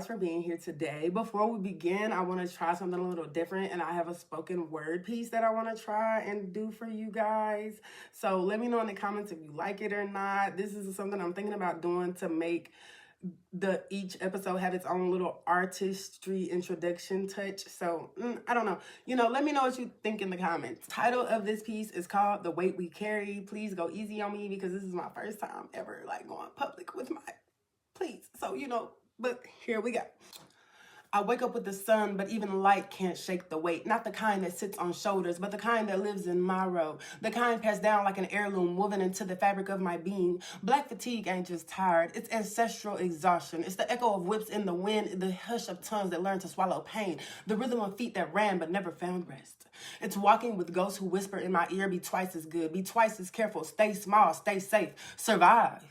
for being here today. Before we begin, I want to try something a little different, and I have a spoken word piece that I want to try and do for you guys. So let me know in the comments if you like it or not. This is something I'm thinking about doing to make each episode have its own little artistry introduction touch. So I don't know. Let me know what you think in the comments. Title of this piece is called The Weight We Carry. Please go easy on me because this is my first time ever going public with my please. So but here we go. I wake up with the sun, but even light can't shake the weight. Not the kind that sits on shoulders, but the kind that lives in my row. The kind passed down like an heirloom woven into the fabric of my being. Black fatigue ain't just tired. It's ancestral exhaustion. It's the echo of whips in the wind, the hush of tongues that learn to swallow pain, the rhythm of feet that ran but never found rest. It's walking with ghosts who whisper in my ear, be twice as good, be twice as careful, stay small, stay safe, survive.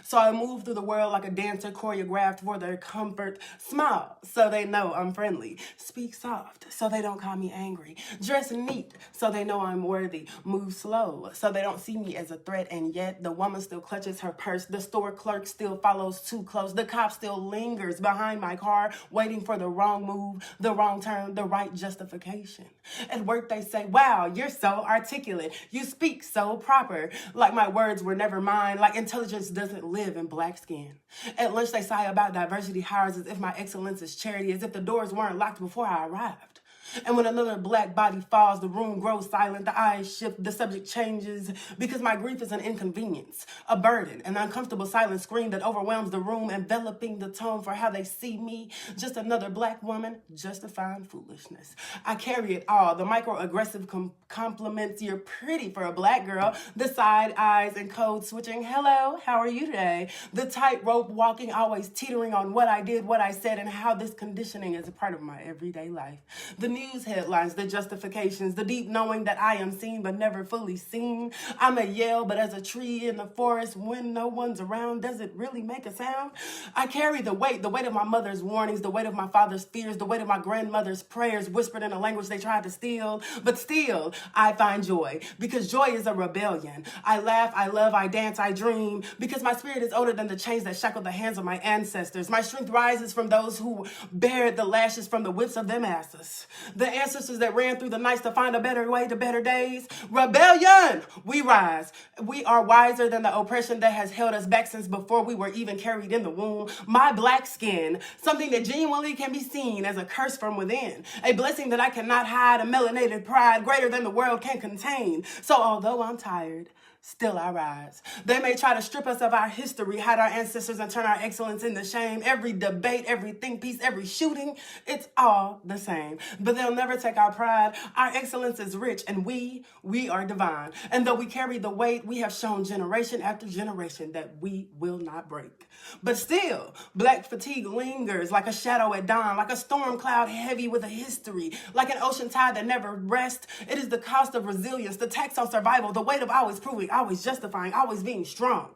So I move through the world like a dancer choreographed for their comfort. Smile so they know I'm friendly. Speak soft so they don't call me angry. Dress neat so they know I'm worthy. Move slow so they don't see me as a threat. And yet the woman still clutches her purse. The store clerk still follows too close. The cop still lingers behind my car waiting for the wrong move, the wrong turn, the right justification. At work they say, wow, you're so articulate. You speak so proper. Like my words were never mine. Like intelligence doesn't live in black skin. At lunch they sigh about diversity hires as if my excellence is charity, as if the doors weren't locked before I arrived. And when another black body falls, the room grows silent, the eyes shift, the subject changes, because my grief is an inconvenience, a burden, an uncomfortable silent scream that overwhelms the room, enveloping the tone for how they see me, just another black woman justifying foolishness. I carry it all, the microaggressive compliments, you're pretty for a black girl, the side eyes and code switching, hello, how are you today? The tightrope walking, always teetering on what I did, what I said, and how this conditioning is a part of my everyday life. The news headlines, the justifications, the deep knowing that I am seen but never fully seen. I'm a yell, but as a tree in the forest when no one's around, does it really make a sound? I carry the weight of my mother's warnings, the weight of my father's fears, the weight of my grandmother's prayers whispered in a language they tried to steal. But still, I find joy because joy is a rebellion. I laugh, I love, I dance, I dream because my spirit is older than the chains that shackle the hands of my ancestors. My strength rises from those who bared the lashes from the whips of them asses. The ancestors that ran through the nights to find a better way to better days. Rebellion! We rise. We are wiser than the oppression that has held us back since before we were even carried in the womb. My black skin, something that genuinely can be seen as a curse from within. A blessing that I cannot hide, a melanated pride greater than the world can contain. So although I'm tired, still I rise. They may try to strip us of our history, hide our ancestors, and turn our excellence into shame. Every debate, every think piece, every shooting, it's all the same. But they'll never take our pride. Our excellence is rich, and we are divine. And though we carry the weight, we have shown generation after generation that we will not break. But still, black fatigue lingers like a shadow at dawn, like a storm cloud heavy with a history, like an ocean tide that never rests. It is the cost of resilience, the tax on survival, the weight of always proving, always justifying, always being strong,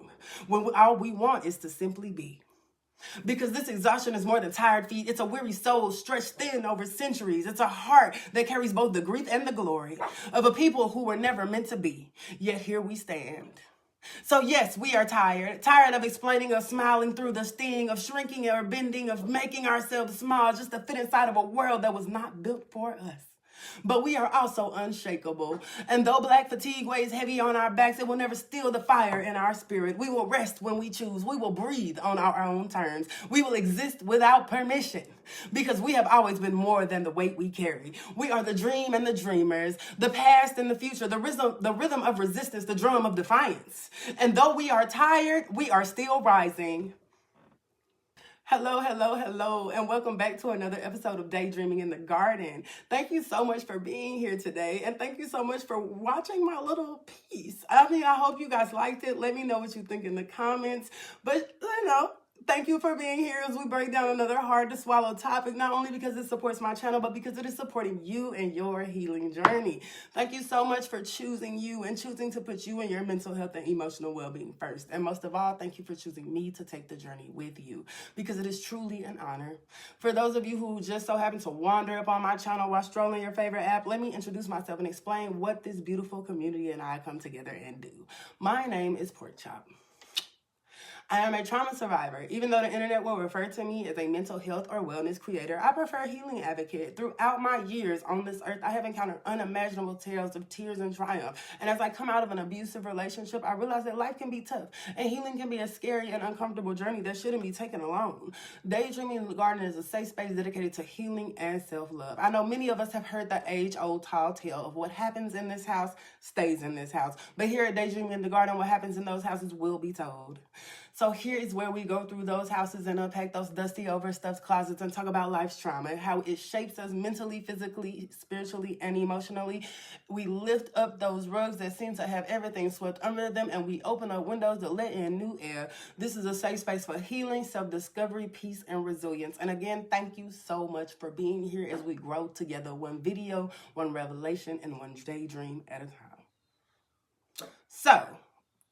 when all we want is to simply be. Because this exhaustion is more than tired feet. It's a weary soul stretched thin over centuries. It's a heart that carries both the grief and the glory of a people who were never meant to be. Yet here we stand. So yes, we are tired of explaining, of smiling through the sting, of shrinking or bending, of making ourselves small just to fit inside of a world that was not built for us. But we are also unshakable. And though black fatigue weighs heavy on our backs, it will never steal the fire in our spirit. We will rest when we choose. We will breathe on our own terms. We will exist without permission because we have always been more than the weight we carry. We are the dream and the dreamers, the past and the future, the rhythm of resistance, the drum of defiance. And though we are tired, we are still rising. Hello, and welcome back to another episode of Daydreaming in the Garden. Thank you so much for being here today, and thank you so much for watching my little piece. I hope you guys liked it. Let me know what you think in the comments, but thank you for being here as we break down another hard to swallow topic, not only because it supports my channel, but because it is supporting you and your healing journey. Thank you so much for choosing you and choosing to put you and your mental health and emotional well-being first. And most of all, thank you for choosing me to take the journey with you, because it is truly an honor. For those of you who just so happen to wander up on my channel while strolling your favorite app, let me introduce myself and explain what this beautiful community and I come together and do. My name is Pork Chop. I am a trauma survivor. Even though the internet will refer to me as a mental health or wellness creator, I prefer healing advocate. Throughout my years on this earth, I have encountered unimaginable tales of tears and triumph. And as I come out of an abusive relationship, I realize that life can be tough and healing can be a scary and uncomfortable journey that shouldn't be taken alone. Daydreaming in the Garden is a safe space dedicated to healing and self-love. I know many of us have heard the age-old tall tale of what happens in this house stays in this house. But here at Daydreaming in the Garden, what happens in those houses will be told. So here is where we go through those houses and unpack those dusty, overstuffed closets and talk about life's trauma and how it shapes us mentally, physically, spiritually, and emotionally. We lift up those rugs that seem to have everything swept under them, and we open up windows to let in new air. This is a safe space for healing, self-discovery, peace, and resilience. And again, thank you so much for being here as we grow together, one video, one revelation, and one daydream at a time. So,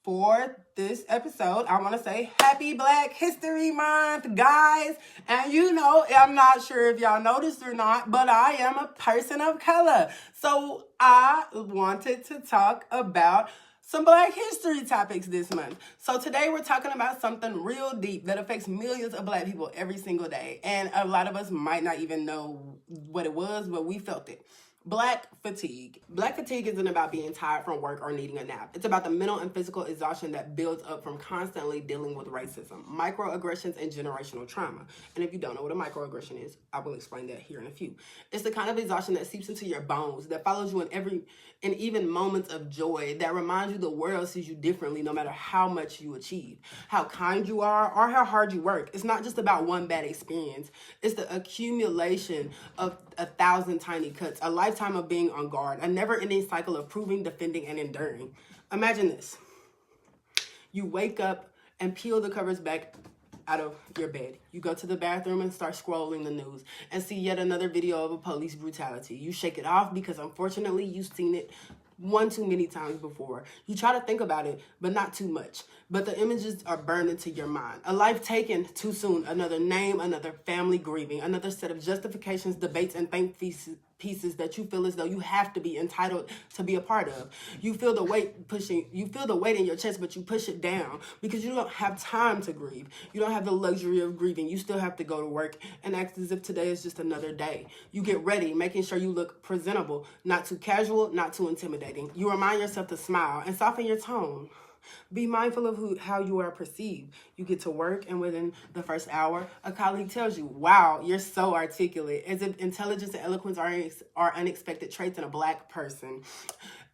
for this episode, I want to say Happy Black History Month, guys. And you know, I'm not sure if y'all noticed or not, but I am a person of color. So I wanted to talk about some Black history topics this month. So today we're talking about something real deep that affects millions of Black people every single day. And a lot of us might not even know what it was, but we felt it. Black fatigue. Black fatigue isn't about being tired from work or needing a nap. It's about the mental and physical exhaustion that builds up from constantly dealing with racism, microaggressions, and generational trauma. And if you don't know what a microaggression is, I will explain that here in a few. It's the kind of exhaustion that seeps into your bones, that follows you in even moments of joy, that reminds you the world sees you differently no matter how much you achieve, how kind you are, or how hard you work. It's not just about one bad experience. It's the accumulation of 1,000 tiny cuts, a lifetime of being on guard, a never-ending cycle of proving, defending, and enduring. Imagine this. You wake up and peel the covers back out of your bed. You go to the bathroom and start scrolling the news and see yet another video of a police brutality. You shake it off because unfortunately you've seen it one too many times before. You try to think about it, but not too much. But the images are burned into your mind. A life taken too soon, another name, another family grieving, another set of justifications, debates, and think pieces that you feel as though you have to be entitled to be a part of. You feel the weight in your chest, but you push it down because you don't have time to grieve. You don't have the luxury of grieving. You still have to go to work and act as if today is just another day. You get ready, making sure you look presentable, not too casual, not too intimidating. You remind yourself to smile and soften your tone. Be mindful of how you are perceived. You get to work, and within the first hour, a colleague tells you, wow, you're so articulate, as if intelligence and eloquence are unexpected traits in a Black person.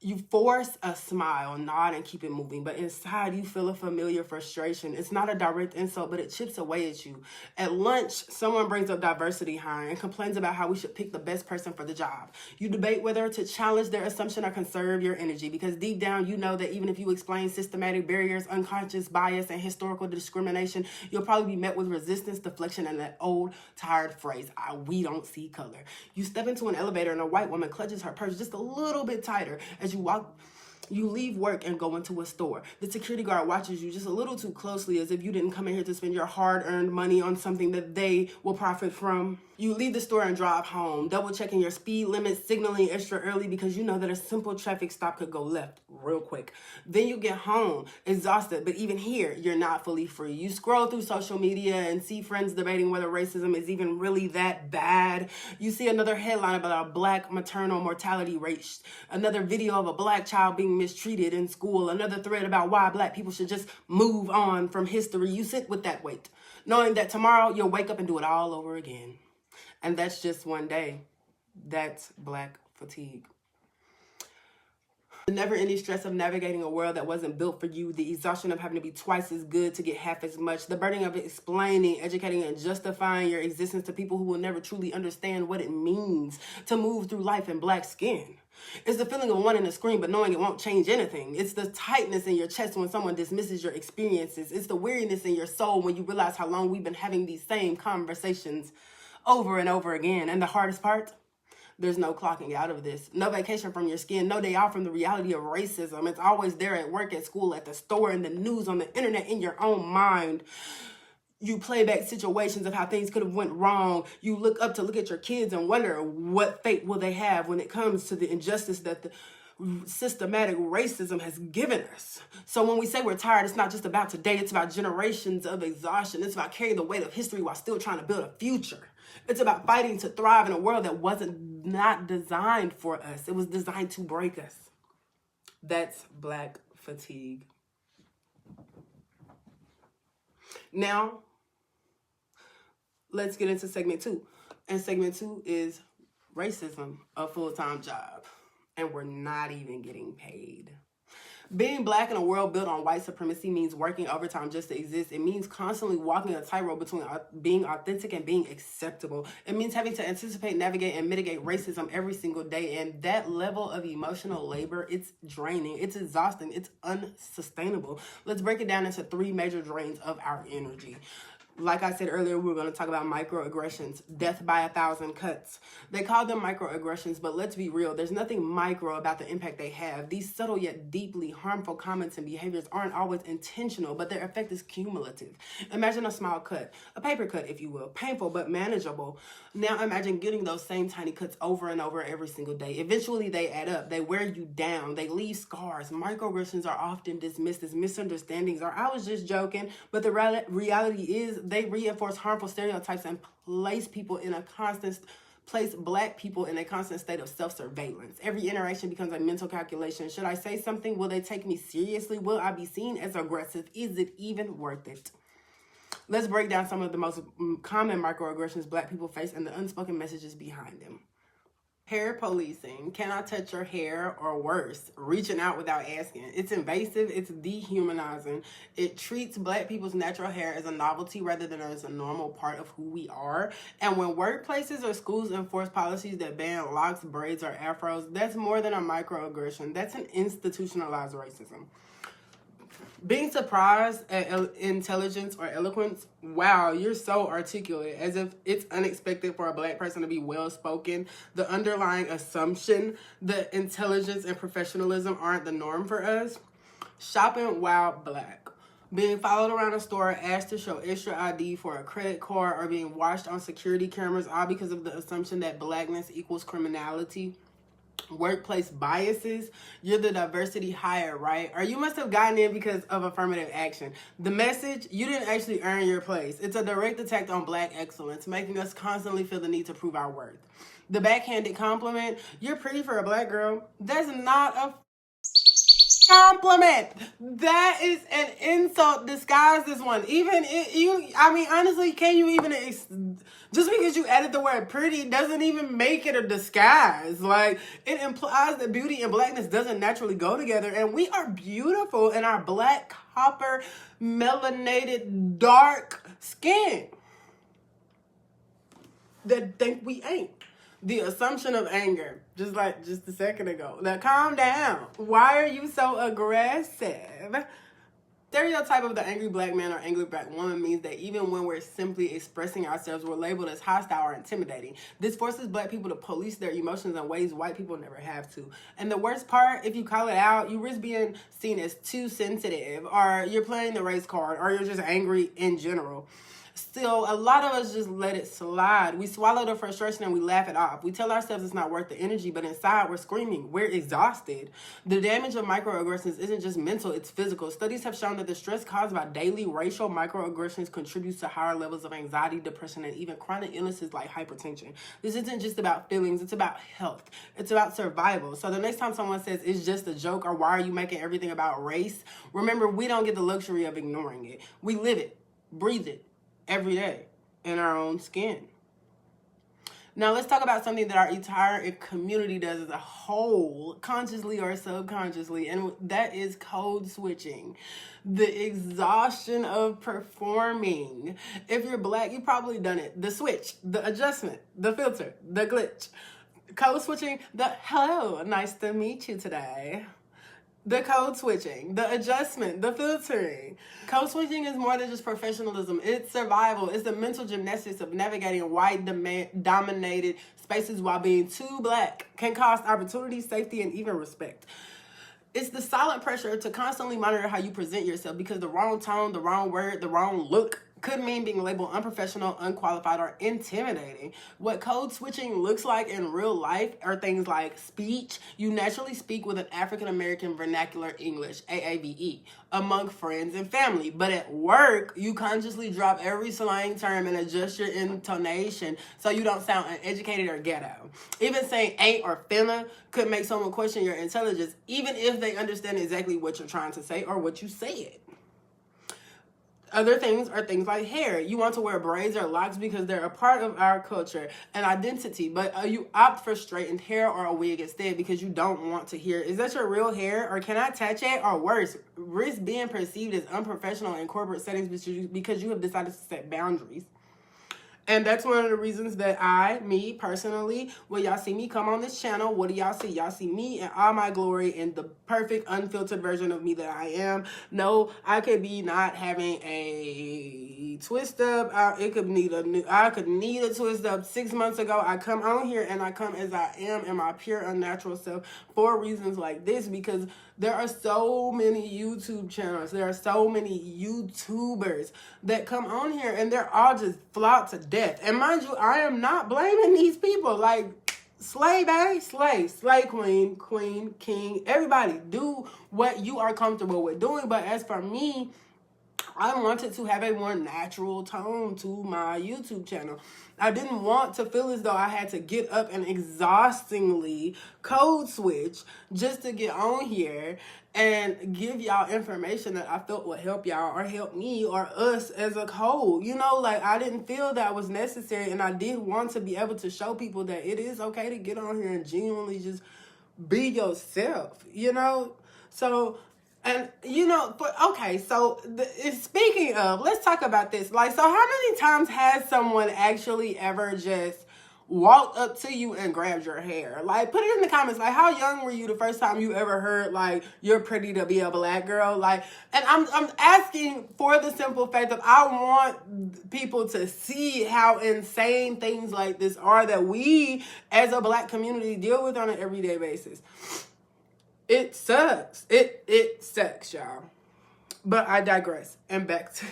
You force a smile, nod, and keep it moving, but inside you feel a familiar frustration. It's not a direct insult, but it chips away at you. At lunch, someone brings up diversity hire and complains about how we should pick the best person for the job. You debate whether to challenge their assumption or conserve your energy, because deep down you know that even if you explain systematic barriers, unconscious bias, and historical discrimination, you'll probably be met with resistance, deflection, and that old, tired phrase, we don't see color. You step into an elevator and a white woman clutches her purse just a little bit tighter as you leave work and go into a store. The security guard watches you just a little too closely, as if you didn't come in here to spend your hard-earned money on something that they will profit from. You leave the store and drive home, double-checking your speed limit, signaling extra early because you know that a simple traffic stop could go left real quick. Then you get home, exhausted, but even here, you're not fully free. You scroll through social media and see friends debating whether racism is even really that bad. You see another headline about a Black maternal mortality rate, another video of a Black child being mistreated in school, another thread about why Black people should just move on from history. You sit with that weight, knowing that tomorrow you'll wake up and do it all over again. And that's just one day. That's Black fatigue. The never-ending stress of navigating a world that wasn't built for you, the exhaustion of having to be twice as good to get half as much, the burden of explaining, educating, and justifying your existence to people who will never truly understand what it means to move through life in Black skin. It's the feeling of wanting to scream but knowing it won't change anything. It's the tightness in your chest when someone dismisses your experiences. It's the weariness in your soul when you realize how long we've been having these same conversations over and over again. And the hardest part? There's no clocking out of this. No vacation from your skin. No day off from the reality of racism. It's always there at work, at school, at the store, in the news, on the internet, in your own mind. You play back situations of how things could have went wrong. You look up to look at your kids and wonder what fate will they have when it comes to the injustice that the systematic racism has given us. So when we say we're tired, it's not just about today, it's about generations of exhaustion. It's about carrying the weight of history while still trying to build a future. It's about fighting to thrive in a world that wasn't not designed for us. It was designed to break us. That's Black fatigue. Now, let's get into segment 2. And segment 2 is racism, a full-time job. And we're not even getting paid. Being Black in a world built on white supremacy means working overtime just to exist. It means constantly walking a tightrope between being authentic and being acceptable. It means having to anticipate, navigate, and mitigate racism every single day. And that level of emotional labor, it's draining, it's exhausting, it's unsustainable. Let's break it down into 3 major drains of our energy. Like I said earlier, we were going to talk about microaggressions, death by 1,000 cuts. They call them microaggressions, but let's be real. There's nothing micro about the impact they have. These subtle yet deeply harmful comments and behaviors aren't always intentional, but their effect is cumulative. Imagine a small cut, a paper cut, if you will, painful but manageable. Now imagine getting those same tiny cuts over and over every single day. Eventually they add up. They wear you down. They leave scars. Microaggressions are often dismissed as misunderstandings or I was just joking, but the reality is they reinforce harmful stereotypes and place Black people in a constant state of self-surveillance. Every interaction becomes a mental calculation. Should I say something? Will they take me seriously? Will I be seen as aggressive? Is it even worth it? Let's break down some of the most common microaggressions Black people face and the unspoken messages behind them. Hair policing. Can I touch your hair? Or worse, reaching out without asking. It's invasive. It's dehumanizing. It treats Black people's natural hair as a novelty rather than as a normal part of who we are. And when workplaces or schools enforce policies that ban locks, braids, or afros, that's more than a microaggression. That's an institutionalized racism. Being surprised at intelligence or eloquence, wow, you're so articulate, as if it's unexpected for a Black person to be well-spoken. The underlying assumption that intelligence and professionalism aren't the norm for us. Shopping while Black. Being followed around a store, asked to show extra ID for a credit card, or being watched on security cameras, all because of the assumption that Blackness equals criminality. Workplace biases. You're the diversity hire, right? Or you must have gotten in because of affirmative action. The message, you didn't actually earn your place. It's a direct attack on Black excellence, making us constantly feel the need to prove our worth. The backhanded compliment, you're pretty for a Black girl. That's not a compliment. That is an insult disguised as one. Honestly, can you even... Just because you added the word pretty doesn't even make it a disguise. Like, it implies that beauty and Blackness doesn't naturally go together. And we are beautiful in our Black, copper, melanated, dark skin. That think we ain't. The assumption of anger, just a second ago. Now, calm down. Why are you so aggressive? Stereotype of the angry Black man or angry Black woman means that even when we're simply expressing ourselves, we're labeled as hostile or intimidating. This forces Black people to police their emotions in ways white people never have to. And the worst part, if you call it out, you risk being seen as too sensitive, or you're playing the race card, or you're just angry in general. Still, a lot of us just let it slide. We swallow the frustration and we laugh it off. We tell ourselves it's not worth the energy, but inside we're screaming. We're exhausted. The damage of microaggressions isn't just mental, it's physical. Studies have shown that the stress caused by daily racial microaggressions contributes to higher levels of anxiety, depression, and even chronic illnesses like hypertension. This isn't just about feelings, it's about health. It's about survival. So the next time someone says it's just a joke or why are you making everything about race, remember we don't get the luxury of ignoring it. We live it, breathe it, every day in our own skin. Now let's talk about something that our entire community does as a whole, consciously or subconsciously, and that is code switching. The exhaustion of performing. If you're Black, you've probably done it. The switch, the adjustment, the filter, the glitch. Code switching, the hello, nice to meet you today. The code switching, the adjustment, the filtering. Code switching is more than just professionalism. It's survival. It's the mental gymnastics of navigating white-dominated spaces while being too Black can cost opportunity, safety, and even respect. It's the silent pressure to constantly monitor how you present yourself because the wrong tone, the wrong word, the wrong look could mean being labeled unprofessional, unqualified, or intimidating. What code switching looks like in real life are things like speech. You naturally speak with an African American vernacular English, AAVE, among friends and family. But at work, you consciously drop every slang term and adjust your intonation so you don't sound uneducated or ghetto. Even saying ain't or finna could make someone question your intelligence, even if they understand exactly what you're trying to say or what you said. Other things are things like hair. You want to wear braids or locks because they're a part of our culture and identity, but you opt for straightened hair or a wig instead because you don't want to hear, is that your real hair, or can I touch it? Or worse, risk being perceived as unprofessional in corporate settings because you have decided to set boundaries. And that's one of the reasons that me personally, when y'all see me come on this channel, what do y'all see? Y'all see me in all my glory and the perfect unfiltered version of me that I am. No, I could be not having a twist up. I could need a twist up 6 months ago. I come on here and I come as I am in my pure unnatural self for reasons like this, because there are so many YouTube channels. There are so many YouTubers that come on here and they're all just flawed to death. And mind you, I am not blaming these people. Like, slay, babe, slay, queen, king. Everybody do what you are comfortable with doing. But as for me, I wanted to have a more natural tone to my YouTube channel. I didn't want to feel as though I had to get up and exhaustingly code switch just to get on here and give y'all information that I felt would help y'all or help me or us as a whole. You know, like, I didn't feel that was necessary, and I did want to be able to show people that it is okay to get on here and genuinely just be yourself, you know? So, and, you know, speaking of, let's talk about this. Like, so how many times has someone actually ever just walked up to you and grabbed your hair? Like, put it in the comments. Like, how young were you the first time you ever heard, like, you're pretty to be a black girl? Like, and I'm asking for the simple fact that I want people to see how insane things like this are that we as a black community deal with on an everyday basis. It sucks. It sucks, y'all. But I digress. And back to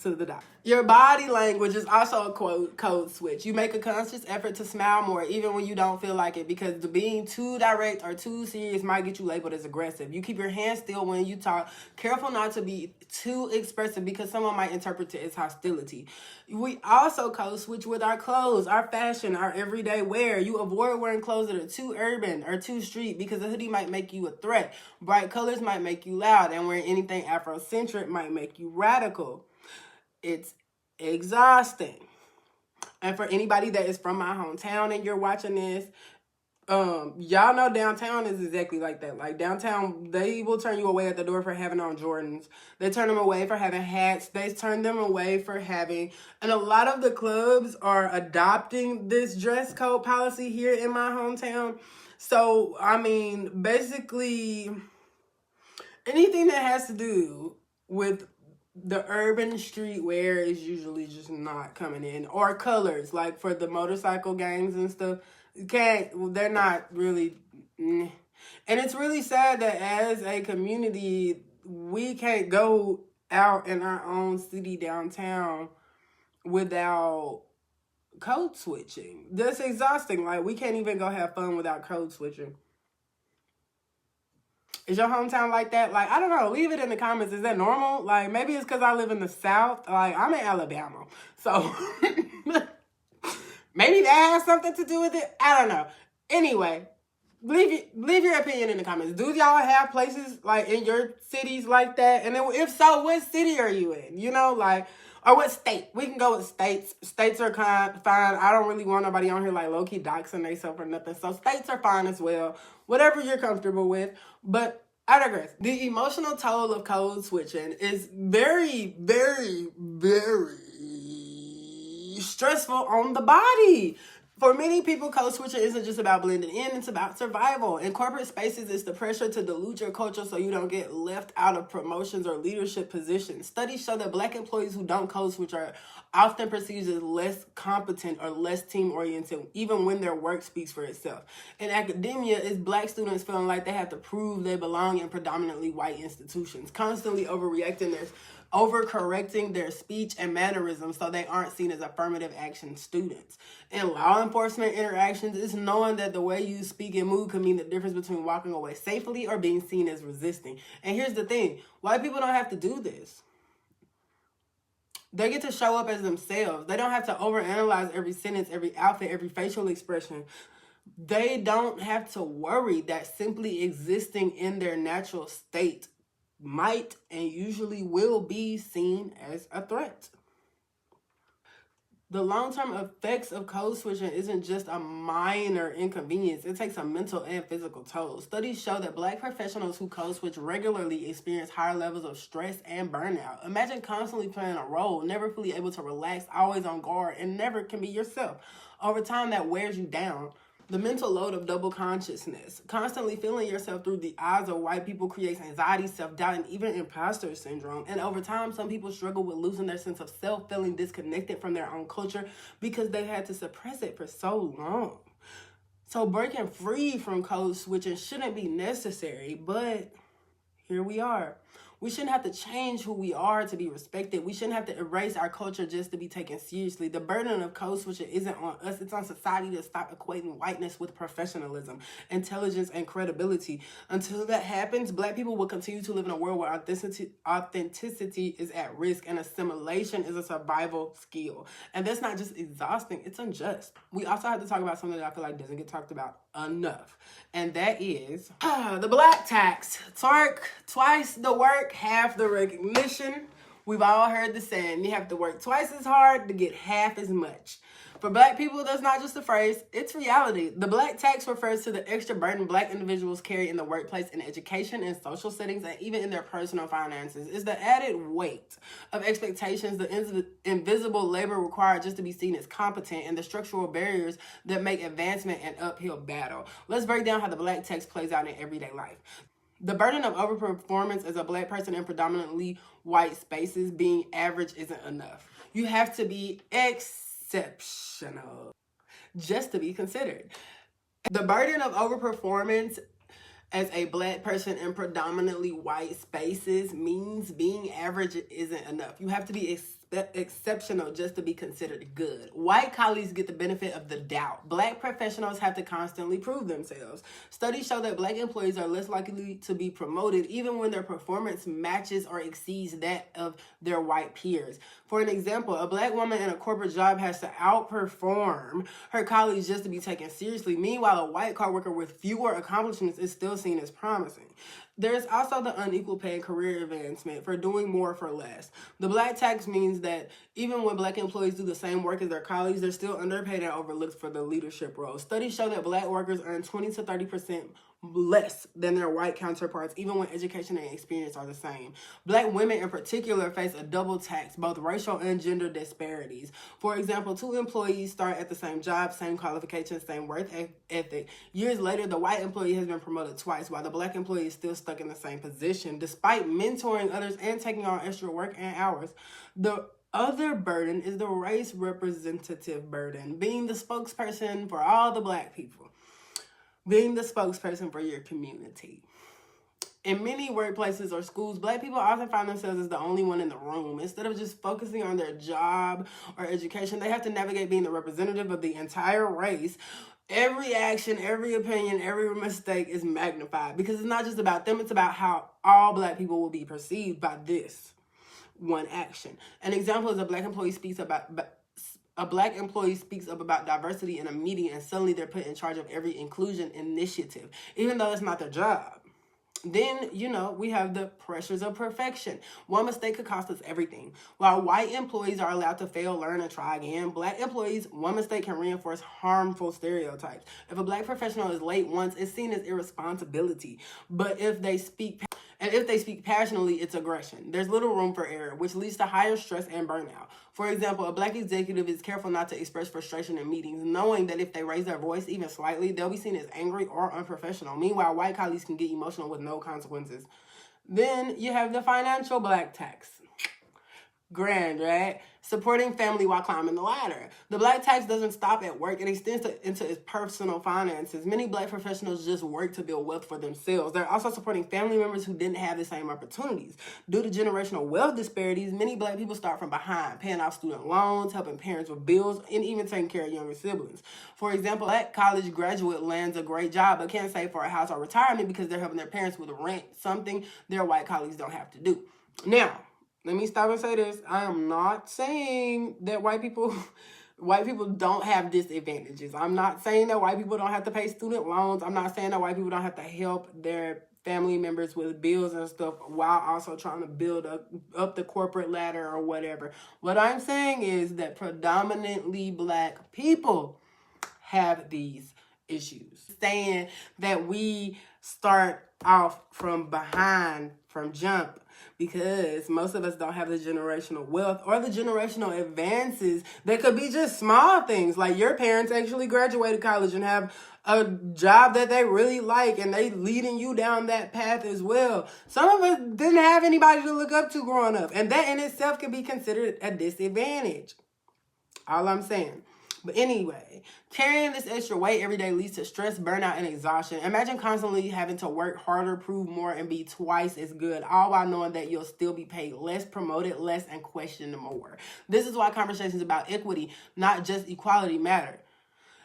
the doc. Your body language is also a code switch. You make a conscious effort to smile more, even when you don't feel like it, because being too direct or too serious might get you labeled as aggressive. You keep your hands still when you talk. Careful not to be too expressive because someone might interpret it as hostility. We also code switch with our clothes, our fashion, our everyday wear. You avoid wearing clothes that are too urban or too street because a hoodie might make you a threat. Bright colors might make you loud, and wearing anything Afrocentric might make you radical. It's exhausting. And for anybody that is from my hometown and you're watching this, y'all know downtown is exactly like that. Like, downtown, they will turn you away at the door for having on Jordans. They turn them away for having hats. They turn them away for having, and a lot of the clubs are adopting this dress code policy here in my hometown. So, I mean, basically, anything that has to do with the urban streetwear is usually just not coming in. Or colors, like for the motorcycle gangs and stuff. They're not really. And it's really sad that as a community, we can't go out in our own city downtown without code switching. That's exhausting. Like, we can't even go have fun without code switching. Is your hometown like that? Like, I don't know. Leave it in the comments. Is that normal? Like, maybe it's because I live in the South. Like, I'm in Alabama. So, maybe that has something to do with it. I don't know. Anyway, leave your opinion in the comments. Do y'all have places, like, in your cities like that? And then, if so, what city are you in? You know, like, or what state? We can go with states. States are fine. I don't really want nobody on here, like, low-key doxing themselves or nothing. So, states are fine as well. Whatever you're comfortable with. But I digress. The emotional toll of code switching is very, very, very stressful on the body. For many people, code switching isn't just about blending in, it's about survival. In corporate spaces, it's the pressure to dilute your culture so you don't get left out of promotions or leadership positions. Studies show that Black employees who don't code switch are often perceived as less competent or less team-oriented, even when their work speaks for itself. In academia, it's Black students feeling like they have to prove they belong in predominantly white institutions, constantly overreacting overcorrecting their speech and mannerisms so they aren't seen as affirmative action students. In law enforcement interactions, it's knowing that the way you speak and move can mean the difference between walking away safely or being seen as resisting. And here's the thing, white people don't have to do this. They get to show up as themselves. They don't have to overanalyze every sentence, every outfit, every facial expression. They don't have to worry that simply existing in their natural state might and usually will be seen as a threat. The long-term effects of code switching isn't just a minor inconvenience. It takes a mental and physical toll. Studies show that Black professionals who code switch regularly experience higher levels of stress and burnout. Imagine constantly playing a role, never fully able to relax, always on guard, and never can be yourself. Over time, that wears you down. The mental load of double consciousness, constantly feeling yourself through the eyes of white people, creates anxiety, self-doubt, and even imposter syndrome. And over time, some people struggle with losing their sense of self, feeling disconnected from their own culture because they had to suppress it for so long. So breaking free from code switching shouldn't be necessary, but here we are. We shouldn't have to change who we are to be respected. We shouldn't have to erase our culture just to be taken seriously. The burden of code switching isn't on us. It's on society to stop equating whiteness with professionalism, intelligence, and credibility. Until that happens, Black people will continue to live in a world where authenticity is at risk and assimilation is a survival skill. And that's not just exhausting, it's unjust. We also have to talk about something that I feel like doesn't get talked about enough. And that is the Black tax. Twice the work, half the recognition. We've all heard the saying, you have to work twice as hard to get half as much. For Black people, that's not just a phrase, it's reality. The Black tax refers to the extra burden Black individuals carry in the workplace, in education, in social settings, and even in their personal finances. It's the added weight of expectations, the invisible labor required just to be seen as competent, and the structural barriers that make advancement an uphill battle. Let's break down how the Black tax plays out in everyday life. The burden of overperformance as a Black person in predominantly white spaces, being average isn't enough. You have to be exceptional just to be considered. The burden of overperformance as a Black person in predominantly white spaces means being average isn't enough. You have to be exceptional just to be considered good. White colleagues get the benefit of the doubt. Black professionals have to constantly prove themselves. Studies show that Black employees are less likely to be promoted even when their performance matches or exceeds that of their white peers. For an example, a Black woman in a corporate job has to outperform her colleagues just to be taken seriously. Meanwhile, a white coworker with fewer accomplishments is still seen as promising. There's also the unequal pay and career advancement for doing more for less. The Black tax means that even when Black employees do the same work as their colleagues, they're still underpaid and overlooked for the leadership roles. Studies show that Black workers earn 20 to 30% less than their white counterparts, even when education and experience are the same. Black women in particular face a double tax, both racial and gender disparities. For example, two employees start at the same job, same qualifications, same work ethic. Years later, the white employee has been promoted twice, while the Black employee is still stuck in the same position, despite mentoring others and taking on extra work and hours. The other burden is the race representative burden, being the spokesperson for all the Black people. Being the spokesperson for your community. In many workplaces or schools, Black people often find themselves as the only one in the room. Instead of just focusing on their job or education, they have to navigate being the representative of the entire race. Every action, every opinion, every mistake is magnified because it's not just about them, it's about how all Black people will be perceived by this one action. An example is a Black employee speaks up about diversity in a meeting and suddenly they're put in charge of every inclusion initiative, even though it's not their job. Then, we have the pressures of perfection. One mistake could cost us everything. While white employees are allowed to fail, learn, and try again, Black employees, one mistake can reinforce harmful stereotypes. If a Black professional is late once, it's seen as irresponsibility. But if they speak passionately, it's aggression. There's little room for error, which leads to higher stress and burnout. For example, a Black executive is careful not to express frustration in meetings, knowing that if they raise their voice even slightly, they'll be seen as angry or unprofessional. Meanwhile, white colleagues can get emotional with no consequences. Then you have the financial Black tax. grand, right? Supporting family while climbing the ladder. The black tax doesn't stop at work. It extends into its personal finances. Many black professionals just work to build wealth for themselves. They're also supporting family members who didn't have the same opportunities. Due to generational wealth disparities, many black people start from behind, paying off student loans, helping parents with bills, and even taking care of younger siblings. For example, a black college graduate lands a great job but can't save for a house or retirement because they're helping their parents with rent, something their white colleagues don't have to do. Now, let me stop and say this. I am not saying that white people don't have disadvantages. I'm not saying that white people don't have to pay student loans. I'm not saying that white people don't have to help their family members with bills and stuff while also trying to build up the corporate ladder or whatever. What I'm saying is that predominantly black people have these issues. Saying that we start off from behind, from jump, because most of us don't have the generational wealth or the generational advances that could be just small things. Like your parents actually graduated college and have a job that they really like and they leading you down that path as well. Some of us didn't have anybody to look up to growing up, and that in itself can be considered a disadvantage. All I'm saying. But anyway, carrying this extra weight every day leads to stress, burnout, and exhaustion. Imagine constantly having to work harder, prove more, and be twice as good, all while knowing that you'll still be paid less, promoted less, and questioned more. This is why conversations about equity, not just equality, matter.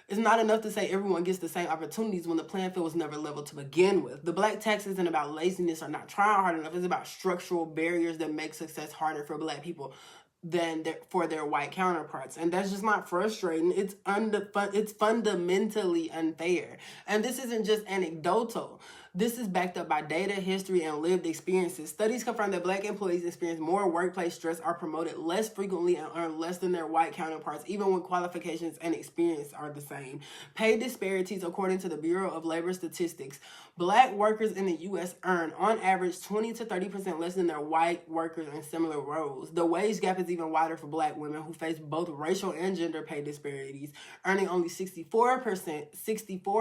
It's not enough to say everyone gets the same opportunities when the playing field was never leveled to begin with. The black tax isn't about laziness or not trying hard enough. It's about structural barriers that make success harder for black people than for their white counterparts. And that's just not frustrating. It's fundamentally unfair. And this isn't just anecdotal. This is backed up by data, history, and lived experiences. Studies confirm that black employees experience more workplace stress, are promoted less frequently, and earn less than their white counterparts, even when qualifications and experience are the same. Pay disparities, according to the Bureau of Labor Statistics, black workers in the U.S. earn, on average, 20 to 30% less than their white workers in similar roles. The wage gap is even wider for black women who face both racial and gender pay disparities, earning only 64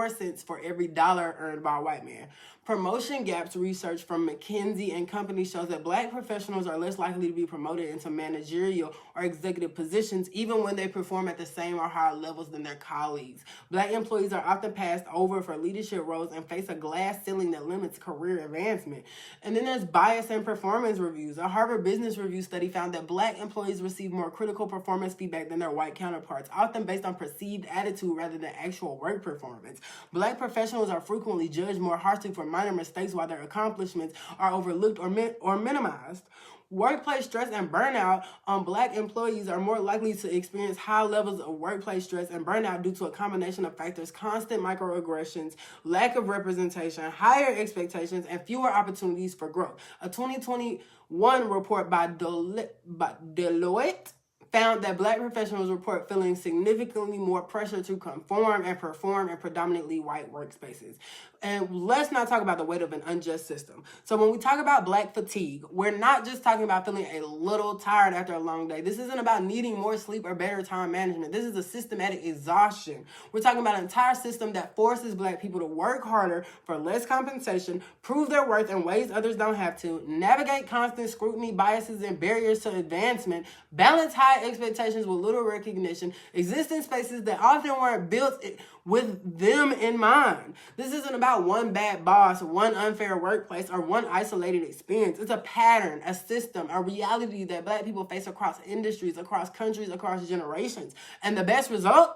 cents for every dollar earned by a white man. Promotion gaps research from McKinsey and Company shows that black professionals are less likely to be promoted into managerial or executive positions even when they perform at the same or higher levels than their colleagues. Black employees are often passed over for leadership roles and face a glass ceiling that limits career advancement. And then there's bias in performance reviews. A Harvard Business Review study found that black employees receive more critical performance feedback than their white counterparts, often based on perceived attitude rather than actual work performance. Black professionals are frequently judged more harshly for minor mistakes while their accomplishments are overlooked or minimized. Workplace stress and burnout on black employees are more likely to experience high levels of workplace stress and burnout due to a combination of factors: constant microaggressions, lack of representation, higher expectations, and fewer opportunities for growth. A 2021 report by Deloitte found that black professionals report feeling significantly more pressure to conform and perform in predominantly white workspaces. And let's not talk about the weight of an unjust system. So when we talk about black fatigue, we're not just talking about feeling a little tired after a long day. This isn't about needing more sleep or better time management. This is a systematic exhaustion. We're talking about an entire system that forces black people to work harder for less compensation, prove their worth in ways others don't have to, navigate constant scrutiny, biases, and barriers to advancement, balance high expectations with little recognition, exist in spaces that often weren't built with them in mind. This isn't about one bad boss, one unfair workplace, or one isolated experience. It's a pattern, a system, a reality that black people face across industries, across countries, across generations. And the best result?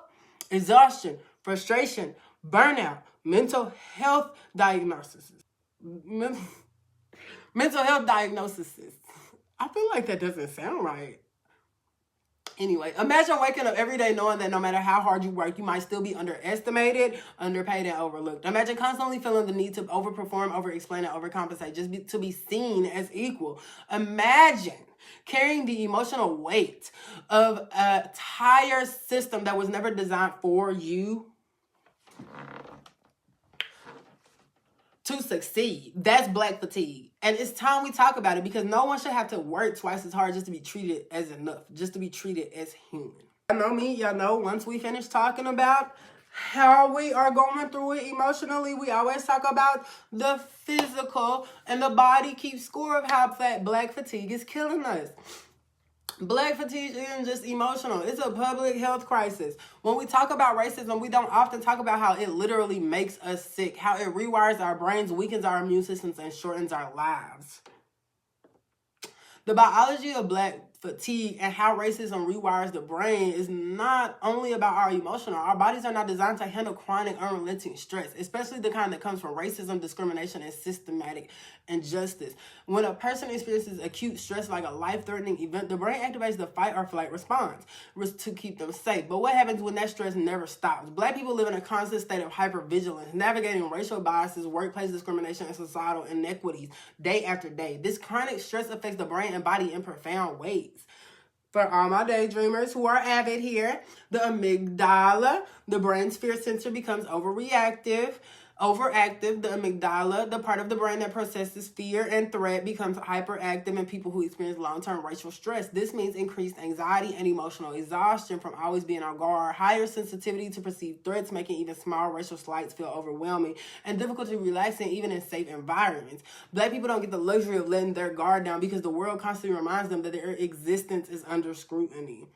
Exhaustion, frustration, burnout, mental health diagnoses. Mental health diagnoses. I feel like that doesn't sound right. Anyway, imagine waking up every day knowing that no matter how hard you work, you might still be underestimated, underpaid, and overlooked. Imagine constantly feeling the need to overperform, overexplain, and overcompensate just to be seen as equal. Imagine carrying the emotional weight of an entire system that was never designed for you to succeed. That's black fatigue. And it's time we talk about it, because no one should have to work twice as hard just to be treated as enough, just to be treated as human. Y'all know me, y'all know once we finish talking about how we are going through it emotionally, we always talk about the physical, and the body keeps score of how black fatigue is killing us. Black fatigue isn't just emotional. It's a public health crisis. When we talk about racism, we don't often talk about how it literally makes us sick, how it rewires our brains, weakens our immune systems, and shortens our lives. The biology of black fatigue and how racism rewires the brain is not only about our emotional. Our bodies are not designed to handle chronic, unrelenting stress, especially the kind that comes from racism, discrimination, and systematic injustice. When a person experiences acute stress like a life-threatening event, the brain activates the fight or flight response to keep them safe. But what happens when that stress never stops? Black people live in a constant state of hypervigilance, navigating racial biases, workplace discrimination, and societal inequities day after day. This chronic stress affects the brain and body in profound ways. For all my daydreamers who are avid here, the amygdala, the brain's fear center, becomes overactive. The amygdala, the part of the brain that processes fear and threat, becomes hyperactive in people who experience long-term racial stress. This means increased anxiety and emotional exhaustion from always being on guard, higher sensitivity to perceived threats, making even small racial slights feel overwhelming, and difficulty relaxing even in safe environments. Black people don't get the luxury of letting their guard down because the world constantly reminds them that their existence is under scrutiny.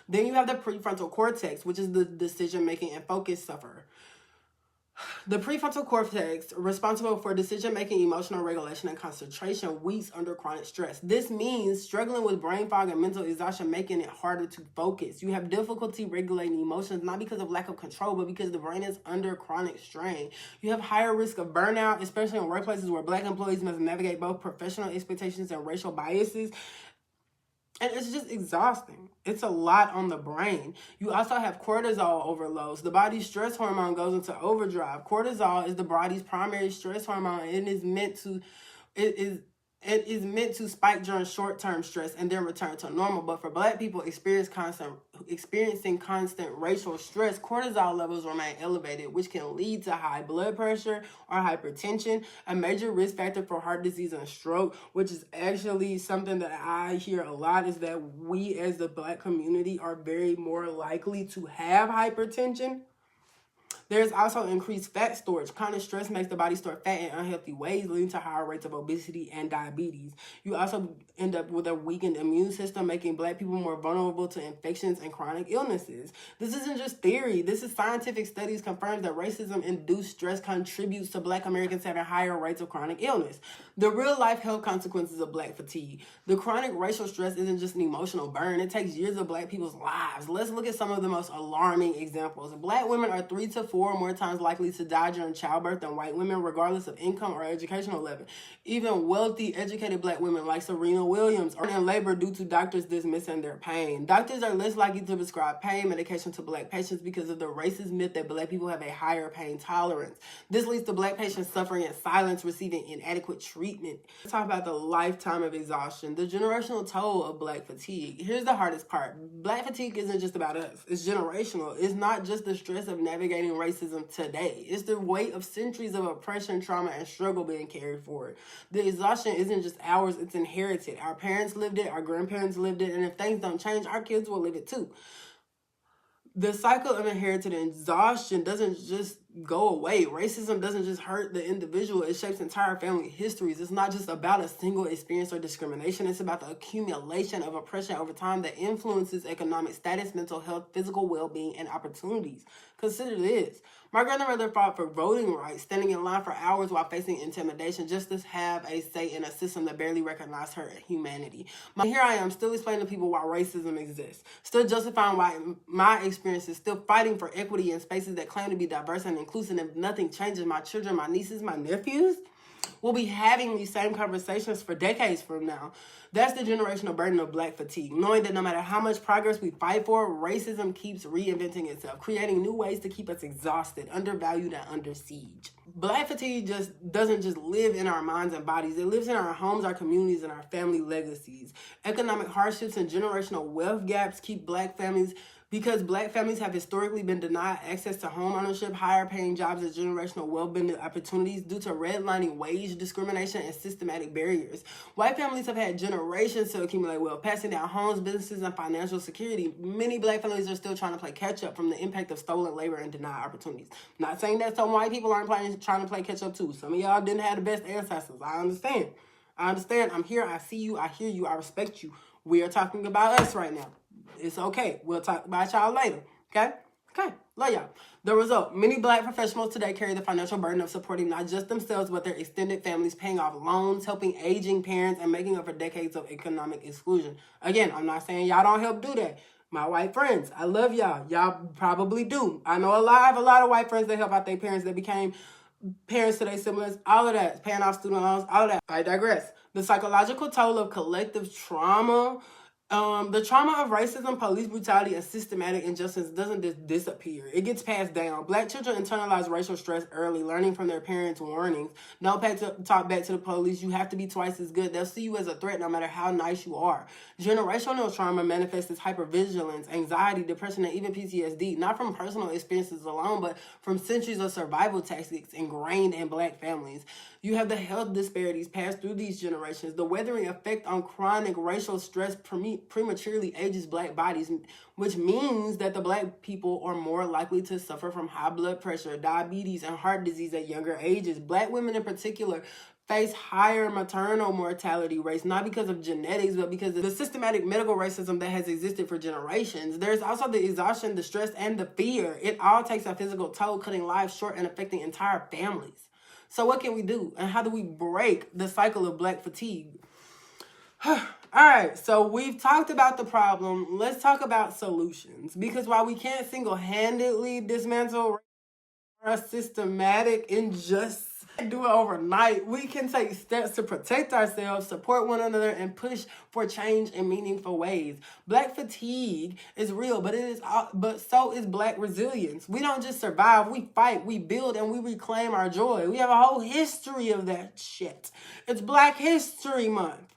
Then you have the prefrontal cortex, which is the decision-making and focus sufferer. The prefrontal cortex, responsible for decision-making, emotional regulation, and concentration, weaks under chronic stress. This means struggling with brain fog and mental exhaustion, making it harder to focus. You have difficulty regulating emotions, not because of lack of control, but because the brain is under chronic strain. You have higher risk of burnout, especially in workplaces where Black employees must navigate both professional expectations and racial biases. And it's just exhausting. It's a lot on the brain. You also have cortisol overloads. The body's stress hormone goes into overdrive. Cortisol is the body's primary stress hormone, and it is meant to spike during short-term stress and then return to normal. But for Black people experiencing constant racial stress, cortisol levels remain elevated, which can lead to high blood pressure or hypertension, a major risk factor for heart disease and stroke, which is actually something that I hear a lot, is that we as the Black community are very more likely to have hypertension. There's also increased fat storage. Chronic stress makes the body store fat in unhealthy ways, leading to higher rates of obesity and diabetes. You also end up with a weakened immune system, making Black people more vulnerable to infections and chronic illnesses. This isn't just theory. This is scientific studies confirm that racism-induced stress contributes to Black Americans having higher rates of chronic illness. The real-life health consequences of Black fatigue. The chronic racial stress isn't just an emotional burn. It takes years of Black people's lives. Let's look at some of the most alarming examples. Black women are 3 to 4 more times likely to die during childbirth than white women, regardless of income or educational level. Even wealthy, educated Black women like Serena Williams are in labor due to doctors dismissing their pain. Doctors are less likely to prescribe pain medication to Black patients because of the racist myth that Black people have a higher pain tolerance. This leads to Black patients suffering in silence, receiving inadequate treatment. Let's talk about the lifetime of exhaustion, the generational toll of Black fatigue. Here's the hardest part. Black fatigue isn't just about us. It's generational. It's not just the stress of navigating racism today. It's the weight of centuries of oppression, trauma, and struggle being carried forward. The exhaustion isn't just ours, it's inherited. Our parents lived it, our grandparents lived it, and if things don't change, our kids will live it too. The cycle of inherited exhaustion doesn't just go away. Racism doesn't just hurt the individual. It shapes entire family histories. It's not just about a single experience or discrimination. It's about the accumulation of oppression over time that influences economic status, mental health, physical well-being, and opportunities. Consider this. My grandmother fought for voting rights, standing in line for hours while facing intimidation just to have a say in a system that barely recognized her humanity. Here I am, still explaining to people why racism exists, still justifying why my experiences, still fighting for equity in spaces that claim to be diverse and inclusive. If nothing changes, my children, my nieces, my nephews will be having these same conversations for decades from now. That's the generational burden of Black fatigue, knowing that no matter how much progress we fight for, racism keeps reinventing itself, creating new ways to keep us exhausted, undervalued, and under siege. Black fatigue doesn't just live in our minds and bodies. It lives in our homes, our communities, and our family legacies. Economic hardships and generational wealth gaps keep Black families, because Black families have historically been denied access to home ownership, higher paying jobs, and generational well-being opportunities due to redlining, wage discrimination, and systematic barriers. White families have had generations to accumulate wealth, passing down homes, businesses, and financial security. Many Black families are still trying to play catch-up from the impact of stolen labor and denied opportunities. Not saying that some white people aren't trying to play catch-up too. Some of y'all didn't have the best ancestors. I understand. I'm here. I see you. I hear you. I respect you. We are talking about us right now. It's okay. We'll talk about y'all later. Okay? Okay. Love y'all. The result, many Black professionals today carry the financial burden of supporting not just themselves, but their extended families, paying off loans, helping aging parents, and making up for decades of economic exclusion. Again, I'm not saying y'all don't help do that. My white friends, I love y'all. Y'all probably do. I have a lot of white friends that help out their parents that became parents to their siblings, all of that, paying off student loans, all of that. I digress. The psychological toll of collective trauma, the trauma of racism, police brutality, and systematic injustice doesn't just disappear. It gets passed down. Black children internalize racial stress early, learning from their parents' warnings. Don't talk back to the police. You have to be twice as good. They'll see you as a threat no matter how nice you are. Generational trauma manifests as hypervigilance, anxiety, depression, and even PTSD, not from personal experiences alone, but from centuries of survival tactics ingrained in Black families. You have the health disparities passed through these generations. The weathering effect on chronic racial stress prematurely ages Black bodies, which means that the Black people are more likely to suffer from high blood pressure, diabetes, and heart disease at younger ages. Black women in particular face higher maternal mortality rates, not because of genetics, but because of the systematic medical racism that has existed for generations. There's also the exhaustion, the stress, and the fear. It all takes a physical toll, cutting lives short and affecting entire families. So what can we do? And how do we break the cycle of Black fatigue? All right, so we've talked about the problem. Let's talk about solutions. Because while we can't single-handedly dismantle a systematic injustice, do it overnight, we can take steps to protect ourselves, support one another, and push for change in meaningful ways. Black fatigue is real, but so is Black resilience. We don't just survive, we fight, we build, and we reclaim our joy. We have a whole history of that shit. It's Black History Month.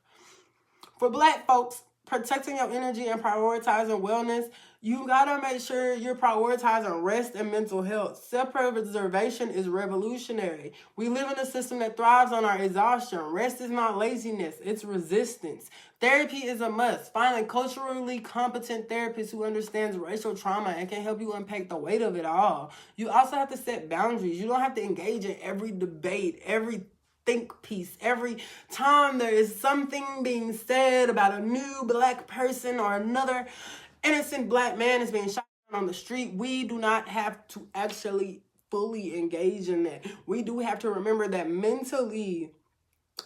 For Black folks, protecting your energy and prioritizing wellness, you gotta make sure you're prioritizing rest and mental health. Self-preservation is revolutionary. We live in a system that thrives on our exhaustion. Rest is not laziness, it's resistance. Therapy is a must. Find a culturally competent therapist who understands racial trauma and can help you unpack the weight of it all. You also have to set boundaries. You don't have to engage in every debate, every think piece. Every time there is something being said about a new Black person or another innocent Black man is being shot on the street, we do not have to actually fully engage in that. We do have to remember that mentally,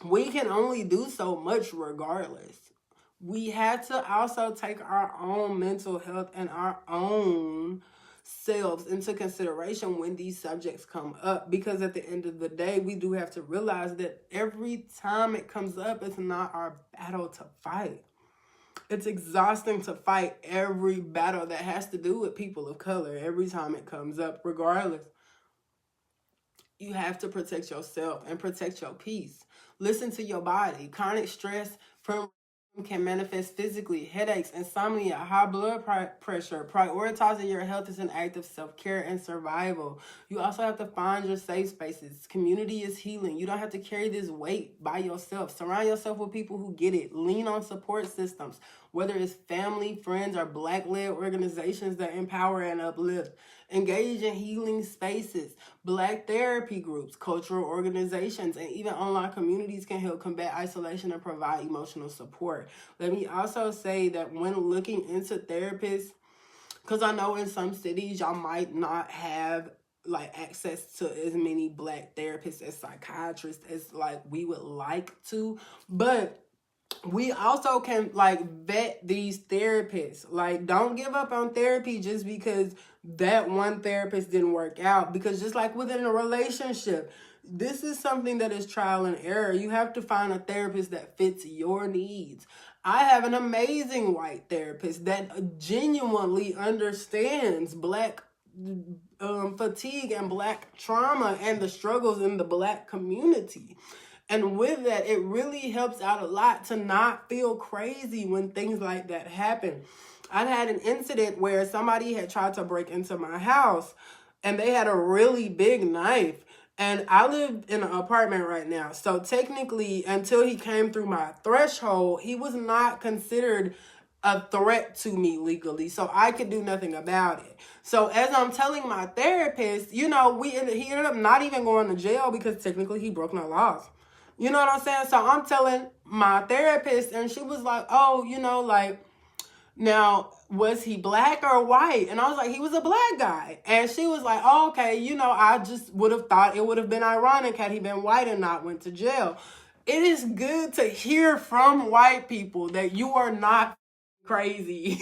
we can only do so much regardless. We have to also take our own mental health and our own selves into consideration when these subjects come up, because at the end of the day, we do have to realize that every time it comes up, it's not our battle to fight. It's exhausting to fight every battle that has to do with people of color every time it comes up, regardless. You have to protect yourself and protect your peace. Listen to your body. Chronic stress from can manifest physically. Headaches, insomnia, high blood pressure. Prioritizing your health is an act of self-care and survival. You also have to find your safe spaces. Community is healing. You don't have to carry this weight by yourself. Surround yourself with people who get it. Lean on support systems, whether it's family, friends, or Black-led organizations that empower and uplift. Engage in healing spaces. Black therapy groups, cultural organizations, and even online communities can help combat isolation and provide emotional support. Let me also say that when looking into therapists, because I know in some cities y'all might not have access to as many Black therapists as psychiatrists as we would like to, but we also can vet these therapists. Don't give up on therapy just because that one therapist didn't work out, because just like within a relationship, this is something that is trial and error. You have to find a therapist that fits your needs. I have an amazing white therapist that genuinely understands Black fatigue and Black trauma and the struggles in the Black community. And with that, it really helps out a lot to not feel crazy when things like that happen. I've had an incident where somebody had tried to break into my house and they had a really big knife. And I live in an apartment right now. So technically, until he came through my threshold, he was not considered a threat to me legally. So I could do nothing about it. So as I'm telling my therapist, he ended up not even going to jail because technically he broke no laws. You know what I'm saying? So I'm telling my therapist, and she was like, oh, you know, like, now, was he black or white? And I was like, he was a black guy. And she was like, oh, okay, you know, I just would have thought it would have been ironic had he been white and not went to jail. It is good to hear from white people that you are not crazy.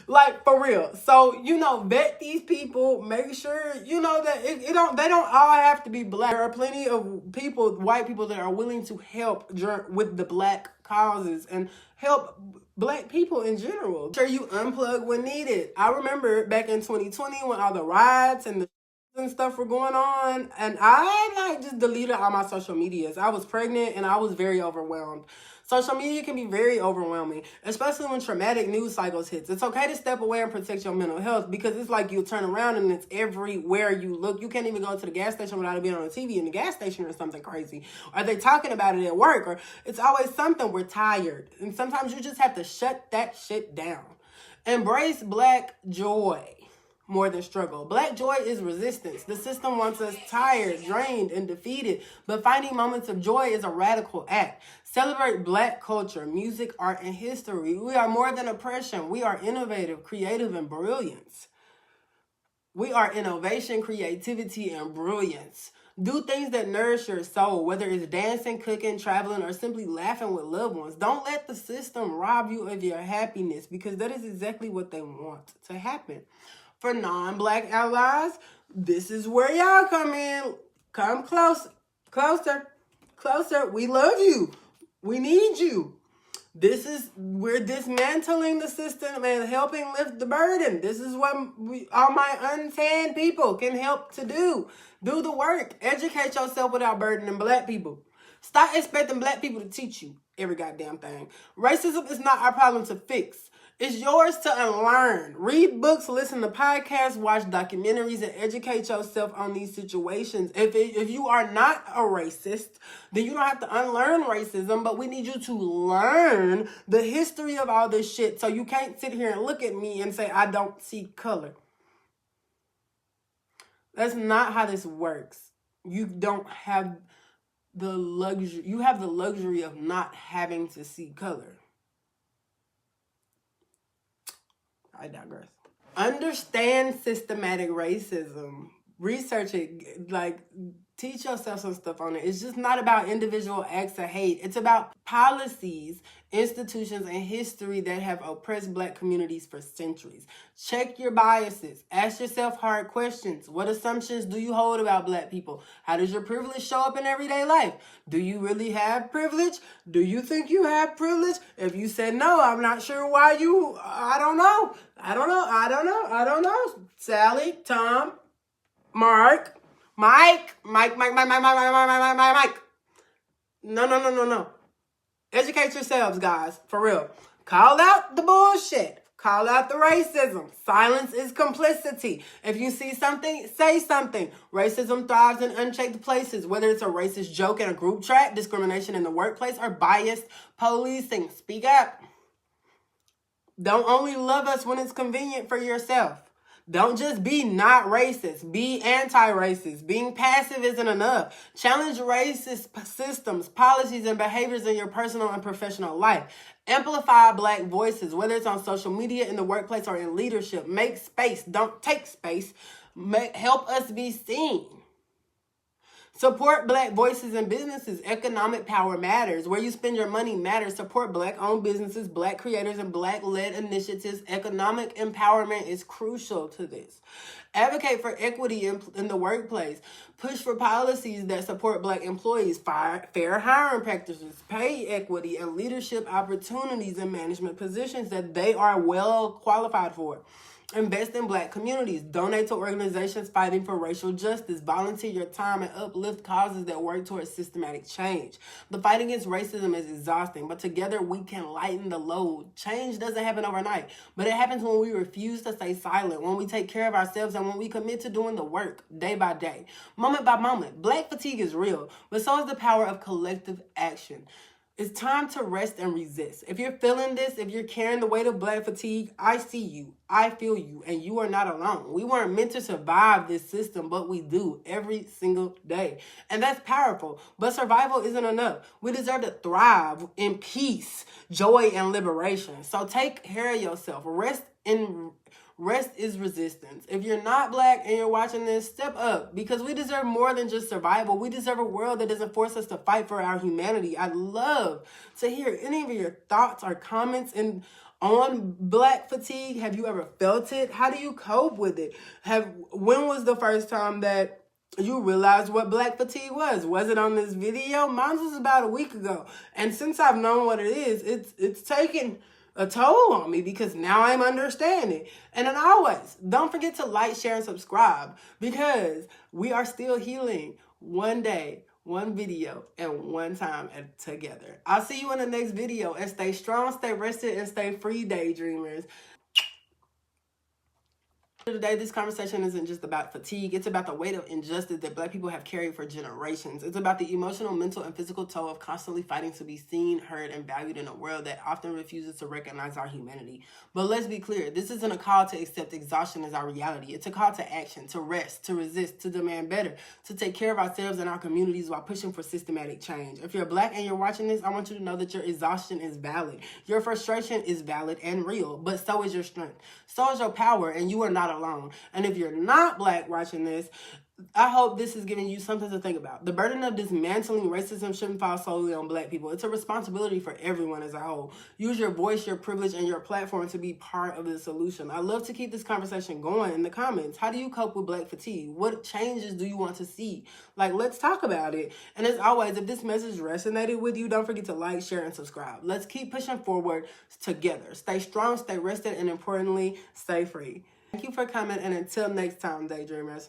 Like, for real. So, you know, vet these people, make sure, you know, that they don't all have to be black. There are plenty of people, white people, that are willing to help with the black causes and help black people in general. Sure, you unplug when needed. I remember back in 2020 when all the riots and the and stuff were going on, and I like just deleted all my social medias. I was pregnant and I was very overwhelmed. Social media can be very overwhelming, especially when traumatic news cycles hits. It's okay to step away and protect your mental health, because it's like you'll turn around and it's everywhere you look. You can't even go to the gas station without it being on the TV in the gas station or something crazy. Are they talking about it at work? Or it's always something. We're tired. And sometimes you just have to shut that shit down. Embrace black joy more than struggle. Black joy is resistance. The system wants us tired, drained, and defeated, but finding moments of joy is a radical act. Celebrate black culture, music, art, and history. We are more than oppression. We are innovative, creative, and brilliance. We are innovation, creativity, and brilliance. Do things that nourish your soul, whether it's dancing, cooking, traveling, or simply laughing with loved ones. Don't let the system rob you of your happiness, because that is exactly what they want to happen. For non-black allies, this is where y'all come in. Come close, closer, closer. We love you. We need you. We're dismantling the system and helping lift the burden. This is what all my untanned people can help to do. Do the work. Educate yourself without burdening black people. Stop expecting black people to teach you every goddamn thing. Racism is not our problem to fix. It's yours to unlearn. Read books, listen to podcasts, watch documentaries, and educate yourself on these situations. If you are not a racist, then you don't have to unlearn racism, but we need you to learn the history of all this shit, so you can't sit here and look at me and say, I don't see color. That's not how this works. You don't have the luxury. You have the luxury of not having to see color. I digress. Understand systematic racism. Research it. Like, teach yourself some stuff on it. It's just not about individual acts of hate. It's about policies, institutions, and history that have oppressed black communities for centuries. Check your biases. Ask yourself hard questions. What assumptions do you hold about black people? How does your privilege show up in everyday life? Do you really have privilege? Do you think you have privilege? If you said no, I'm not sure why you, I don't know. Sally, Tom, Mark, Mike. No. Educate yourselves, guys. For real. Call out the bullshit. Call out the racism. Silence is complicity. If you see something, say something. Racism thrives in unchecked places, whether it's a racist joke in a group chat, discrimination in the workplace, or biased policing. Speak up. Don't only love us when it's convenient for yourself. Don't just be not racist. Be anti-racist. Being passive isn't enough. Challenge racist systems, policies, and behaviors in your personal and professional life. Amplify black voices, whether it's on social media, in the workplace, or in leadership. Make space. Don't take space. Help us be seen. Support black voices and businesses. Economic power matters. Where you spend your money matters. Support black-owned businesses, black creators, and black-led initiatives. Economic empowerment is crucial to this. Advocate for equity in the workplace. Push for policies that support black employees, fair hiring practices, pay equity, and leadership opportunities in management positions that they are well qualified for. Invest in black communities. Donate to organizations fighting for racial justice. Volunteer your time and uplift causes that work towards systematic change. The fight against racism is exhausting, but together we can lighten the load. Change doesn't happen overnight, but it happens when we refuse to stay silent, when we take care of ourselves, and when we commit to doing the work day by day, moment by moment. Black fatigue is real, but so is the power of collective action. It's time to rest and resist. If you're feeling this, if you're carrying the weight of Black fatigue, I see you, I feel you, and you are not alone. We weren't meant to survive this system, but we do every single day. And that's powerful. But survival isn't enough. We deserve to thrive in peace, joy, and liberation. So take care of yourself. Rest is resistance. If you're not Black and you're watching this, step up, because we deserve more than just survival. We deserve a world that doesn't force us to fight for our humanity. I'd love to hear any of your thoughts or comments on Black fatigue. Have you ever felt it? How do you cope with it? When was the first time that you realized what Black fatigue was? Was it on this video? Mine was about a week ago. And since I've known what it is, it's taken a toll on me, because now I'm understanding. And then always, don't forget to like, share, and subscribe, because we are still healing one day, one video, and one time together. I'll see you in the next video, and stay strong, stay rested, and stay free, daydreamers. Today, this conversation isn't just about fatigue. It's about the weight of injustice that Black people have carried for generations. It's about the emotional, mental, and physical toll of constantly fighting to be seen, heard, and valued in a world that often refuses to recognize our humanity. But let's be clear, this isn't a call to accept exhaustion as our reality. It's a call to action, to rest, to resist, to demand better, to take care of ourselves and our communities while pushing for systematic change. If you're Black and you're watching this, I want you to know that your exhaustion is valid. Your frustration is valid and real, but so is your strength. So is your power, and you are not alone. And if you're not Black watching this, I hope this is giving you something to think about. The burden of dismantling racism shouldn't fall solely on Black people. It's a responsibility for everyone as a whole. Use your voice, your privilege, and your platform to be part of the solution. I love to keep this conversation going in the comments. How do you cope with Black fatigue? What changes do you want to see? Let's talk about it. And as always, if this message resonated with you, don't forget to like, share, and subscribe. Let's keep pushing forward together. Stay strong, stay rested, and importantly, stay free. Thank you for coming, and until next time, daydreamers.